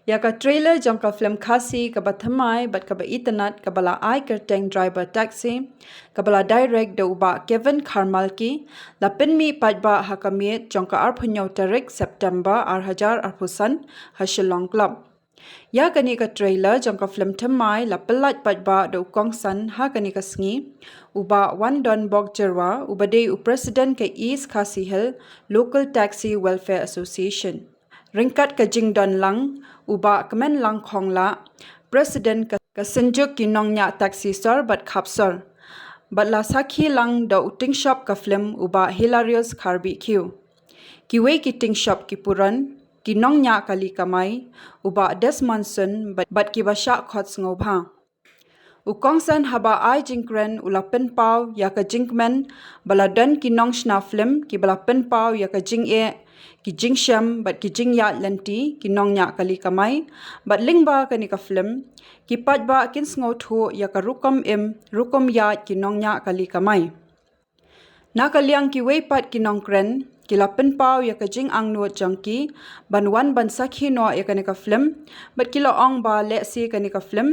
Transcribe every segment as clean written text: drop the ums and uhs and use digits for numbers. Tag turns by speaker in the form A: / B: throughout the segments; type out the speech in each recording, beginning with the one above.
A: Ya ka trailer jong ka film khasi ka bathamai bat ka ba itanat ka bala ai ka tank driver taxi ka bala direct do ba Kevin Karmalki la pinmi patba hakamiet jong ka arphunyo tarik September 2000 Hashilong Club. Ya kani ka trailer jong ka film thamai la pelat patba do kongsan ha kani ka sngi uba Wan Don Bok Jerwa ubade president ka East Khasi Hill Local Taxi Welfare Association. Ringkat ka Jing Don Lang uba kemen lang khong la president ka senjuk kinong nya taxi sir bat khapsor bat la sakhi lang do uting shop ka film uba hilarious Karbi Q kiwe kiting shop ki puran kinong nya kali kamai uba Desmonson bat ki basha khots ngobha ukongsan haba ai jingkren ula pen pau ya ka jingmen bala dan kinong shna film ki bala pen pau ya ka jing e ki jing sham bat ki jing ya lenti ki nong nya kali kamai bat lingba kani ka film ki patba kin sngo thu ya ka rukom ya ki nong nya kali kamai na kalyang ki weipat ki nong kren ki la pen pau ya ka jing ang no jangki ban wan ban sakhi no ya kani ka film bat ki la ong ba le si kani ka film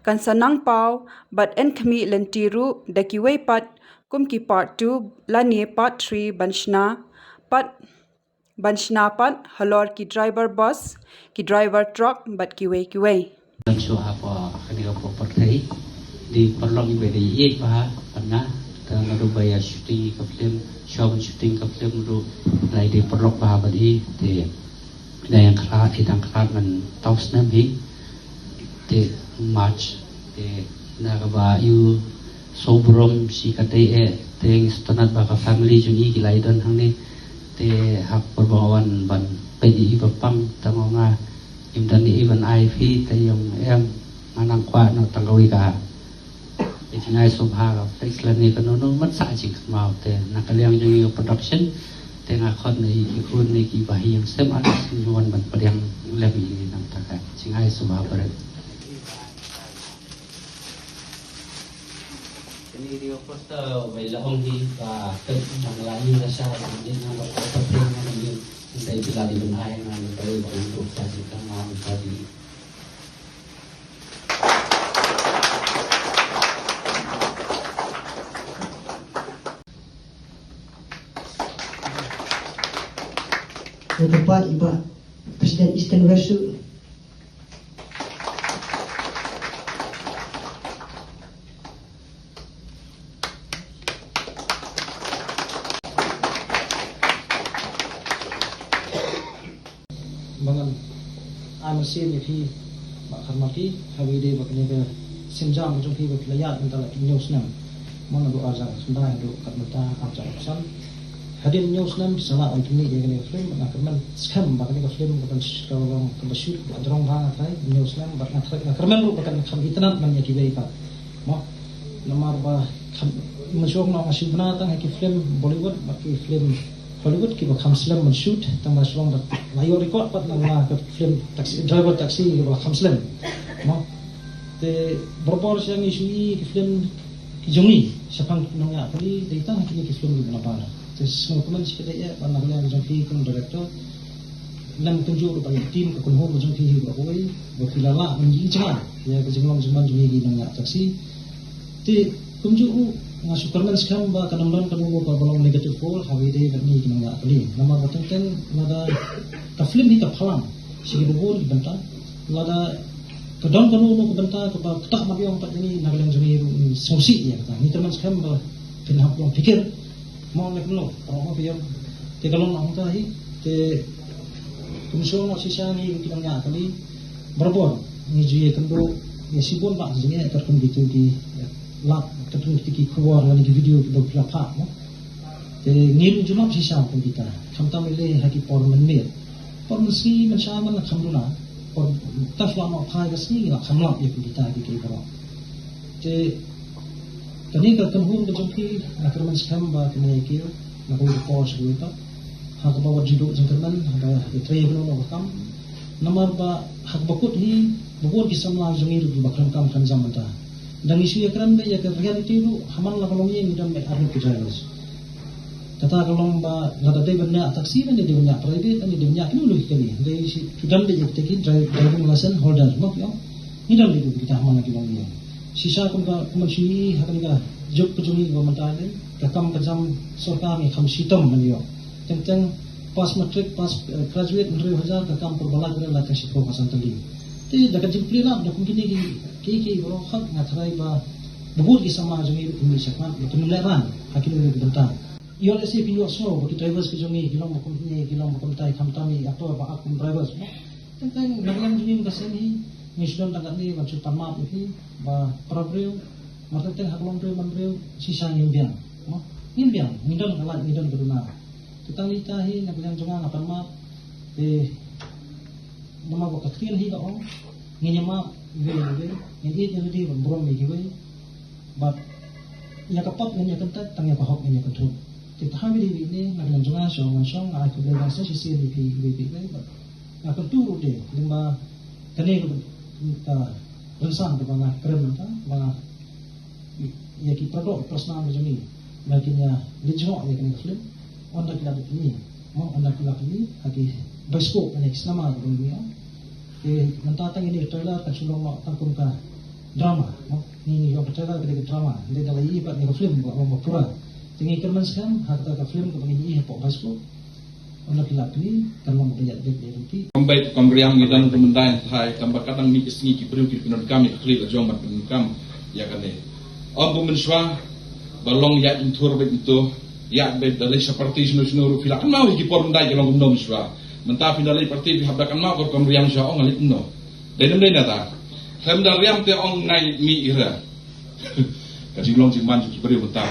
A: kan sanang pau bat en khmi lenti ru da ki weipat kum ki part 2 lani part 3 banshna pat halor ki driver bus ki driver truck bat ki wei
B: so apa kadi ko pertai di perlong be di ye pa pana ta ngadu baya shooting ka film shooting ka film ru lai di perlok pa badi te yang kra idang kra man taus na bi te march te nagaba yu sobrom si kate e te stanat ba ka family juni ki lai don hangni te hak perbawan ban pedi bapam tangonga imdani iban IV te yung manang kwa no tanggawi ka itinay subha ka faceland ni kanono mat sa jing mau te nakaliang yung production te ngakon ni ikun ni ki bahi yung sem alas nyuan ban padiang lebi ni nang taka singay subha pare ini video poster wala ongi ka tet manglani na siya din na pagpapring na din hindi bila di bunay na tayo untuk sa sikang mga tadi
C: Bapak Ibu Presiden Eastern West
D: bangan amasih ni phi bakar mati hawi de bakne ke sinjam jong phi bak layat mentala news nam mana do azang sunda do kat mata ajang san hadin news nam sala on tini de ne film na kerman skam bakne ke film bakan skalong ke basut adrong bang atai news nam bak na kerman ru bakan kham itnat man yaki bei ka mo namar ba kham masuk na masih benatang ki film Bollywood bak ki film Hollywood ki bakam slam man shoot tang maslong bat layo record pat nang na ke film taxi driver taxi ki bakam slam no te berpor siang isu ki film jongi sapang nong ya tadi data ki film ni bana te semua teman sikit ya pan nang jong fi kun director nang tunjuk ban tim ke kun ho jong fi ba oi ba filala man ji jang ya ke jong zaman jongi ki nang ya taxi te tunjuk nga Superman skam ba kanamlan kanu ba balong negative fall hawi de ni kinang ya kali nama batenten nada ka film ni ka phalam sigi bubur di banta nada ka don kanu no ka banta ka ba tak ma biong pat ni nagalang jani sosi ya kata ni teman skam ba pinhap yang pikir mo nek no ro ma biong te kalong na ta hi te kumso no sisa ni kinang ya kali berbor ni juye kendo ya sibon ba jini ter kan gitu di lap terus tiki keluar lagi video do plapa no te niru jumap si sam pun kita kamta mele haki por menir por meski mensyama na kamduna por tafla ma phai ga sni la kamla ye kita ki ke baro te tani ka kan hum jong ki na kerman skam ba kene ki na ko por su ta ha ka ba jido jong kerman ha ka tre no no kam namar ba hak bakut hi bukor ki samla jong iru ba kam kan zaman ta dan isu ya kan ya ke reality lu haman la kolong yang dan me arno ke drivers kata kalau nggak ada banyak taksi dan dia banyak private dan dia banyak ini lebih kali dari si sudah dia jadi driving license holder mak ya ini dalam itu kita mana kita ni sisa pun sini akan kita job pejuni pemerintah ni kakam kejam sorkar ni kami sitam mana tentang pas matric pas graduate menteri hajar kakam perbalak dan lakukan si profesan tadi jadi dekat jemput lah dah mungkin ni kiki orang hak ngatai bah berbudi sama jungi bumi sekmat itu meleran hakim lebih bentang Yon esi pinjau so, bagi drivers kejungi, kilang makum ni, kilang makum tai, kami atau apa akum drivers. Tentang naglang jungi kasih ni sudah tanggal ni macam tamat ini, bah perabril, mata tentang haklong bril, manbril, sisa nyimbiang, nyimbiang, ngidon kalat, ngidon keduna. Tentang litahi naglang junga tamat, nama bakat krian hi kaong, nginyama, ngidit ngidit, berom higiwe, but nya kapat nya kentat, tangnya kahok nya kentut. Kita hamil ini naglang junga syong aku belajar sesi di PBB aku turu deh lima kene kita rensan ke bangah keren ta bangah ya kita produk personal macam ni makinnya lijok ya kene film onda kita ini mau onda kita ini hati basko next nama dunia mentatang ini trailer tersulung mau tangkum ka drama ni yo trailer ke drama dia dah ibat ni film mau pura tinggi kermanskan harta ka film ko pangini po basko ona pilapni kalong bayat de ruti
E: Kombait kombriam ngidan temendain thai kambakatang mi isngi ki priu ki pinon kami khli ka jong mat pinon kam ya kane om bu menswa balong ya intur be itu ya be dalai seperti sunu ru filakan mau ki por ndai kalong gumno menswa menta finalai parti bi habdakan ma kor kombriam sha ong alit no denem dei nata kham dar riam te ong nai mi ira ka jinglong jingman ki priu menta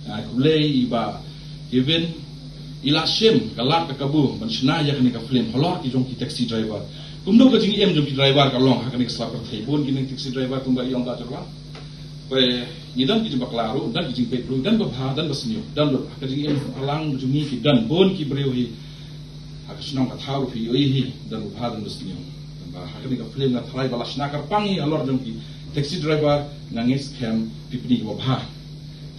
E: aku lei iba even ila shem kalat ka kabu mansna ya kani ka film halor ki jong ki taxi driver kumdo ka jing em jong ki driver ka long ha kani ka slap ka thebon ki taxi driver kumba yong ka terwa pe nidan ki jong klaru dan ki jing pe dan ba dan basnyo dan ba ka jing em alang jong ki dan bon ki breu hi ha ka snong ka thau fi oi hi dan ba dan basnyo ba ha kani ka film na thai bala sna kar pangi alor jong ki taxi driver nangis scam pipni ba ba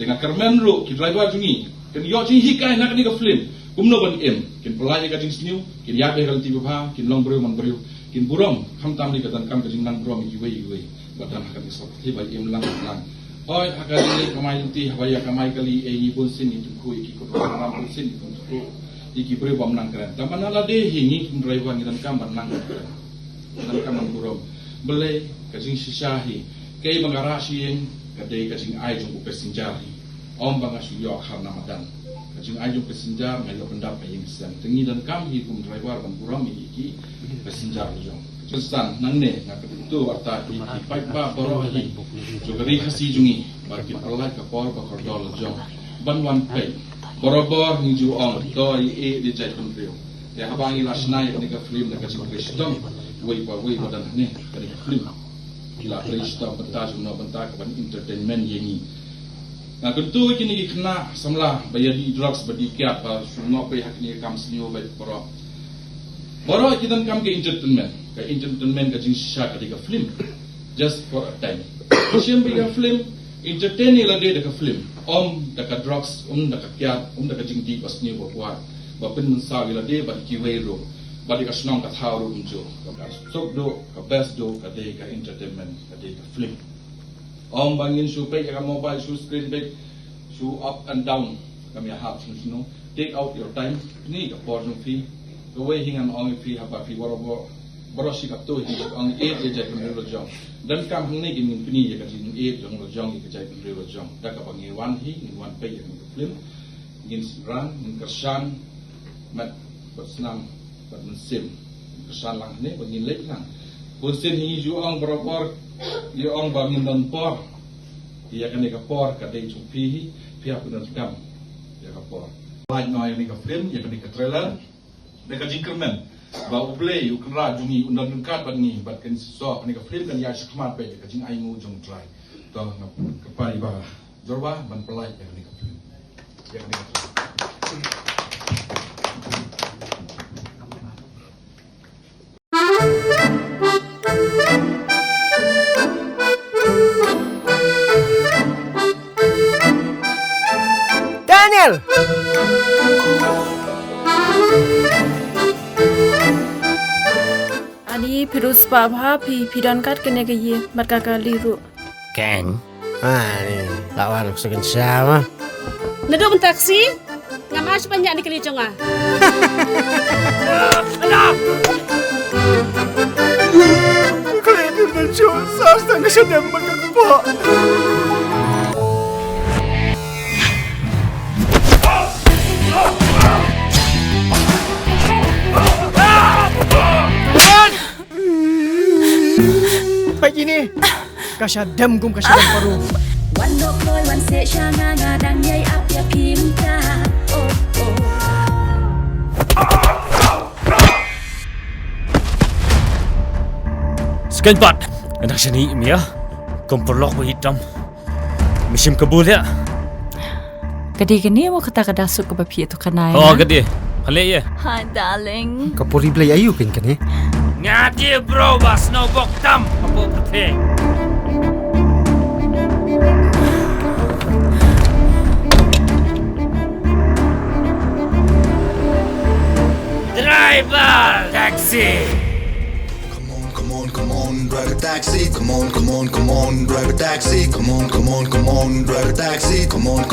E: dengan kermen ro ki driver jungi ken yo jing hikai nak ni ka film kumno ban em ken pelai ka jing sniu ken ya be gal ti ba ken long breu man breu ken burom kham tam ni ka dan kam ka jing nang burom yi wei badan hakan ni sok ti ba em lang oi hakan ni kamai ti hawaya kamai kali e ni pun sin ni tu ku ki ko ram pun sin ko ko iki breu bam nang keren taman ala de hingi ken driver ni dan kam ban nang dan kam man burom belai ka jing shishahi kei bangara sien kadai ka jing ai jong passenger om banga suyo har namadan ka jing ai jong passenger ngai lo pendap ai sen tengi dan kam hi kum driver ban buram ki passenger jong pesan nang ne ngak tu warta ki pai ba boro hi jogari khasi jungi ba ki palai ka por ba kordol jong ban wan pe borobor ni ju ong to e di jai kun rio ya habangi lasnai ni ka film na ka jing kristom wei ba dan ne ka di film kila Krista bentar jumlah bentar kepada entertainment ini. Nah tentu kini kena semlah bayar di drugs berdikiat semua pihak ini kam senyo baik para. Baru kita kam ke entertainment ke jinsya ketika film just for a time. Macam bila film entertaining lah dia dekat film. Dekat drugs, dekat kiat, dekat jingti pas senyo buat. Bapin mensah bila dia bagi kiwero. Balik ka senang ka thau ru jo sok do ka best do ka de ka entertainment ka de ka film bangin su pe ka mobile su screen back su up and down kami have no take out your time ni ka por no fee the way hingan ong fee ha ba fee boro si ka to hi ong e je je kan ro jong dan kam hang ni kin pini ka jin e jong ro jong ka jai kan ro jong da ka bangi wan hi ni wan pe ka film ngin ran ngin kersan mat basnam bad mensim kesan lang ni bagi lek lang kunsin hi ju ong berapor di ong bangin dan por dia kan ka por ka dei chu pi pihak pun kam dia ka por lain noi ni ka film ya kan ka trailer de ka jingkermen ba uplay u kra jungi undan kat bad ni bad kan so ni ka film kan ya smart pe ka jing ai ngu jong try to ka pai ba jorba ban pelai ya kan ka film ya kan ka
F: Daniel.
G: Ani Pirus Baba Pidon kat kene ke ye mat kakali ru.
F: Keng. Ni lawan segan sama.
H: Nadok ang taxi? Nga mas banyak ni kali jonga.
F: Kalian dan Joe sasang kesedang magkakpa. Baik ini, kasyadam kum kasyadam paru.
I: One no boy, one say shanga nga dang yay up ya pinta. Oh oh.
J: Sekian pat, anak sini Mia, komporlok hitam, musim kabul ya.
G: Kadi kini mo kata kada su ke bapi itu kanai.
J: Oh, gede, hale ya.
G: Hi darling.
F: Kapuri belai ayu kan kan ni?
J: Ngati bro, bas no bok tam, apa berarti? Driver, taxi.
K: Come on, drive a taxi. Come on, drive a taxi. Come on, drive a taxi. Come on.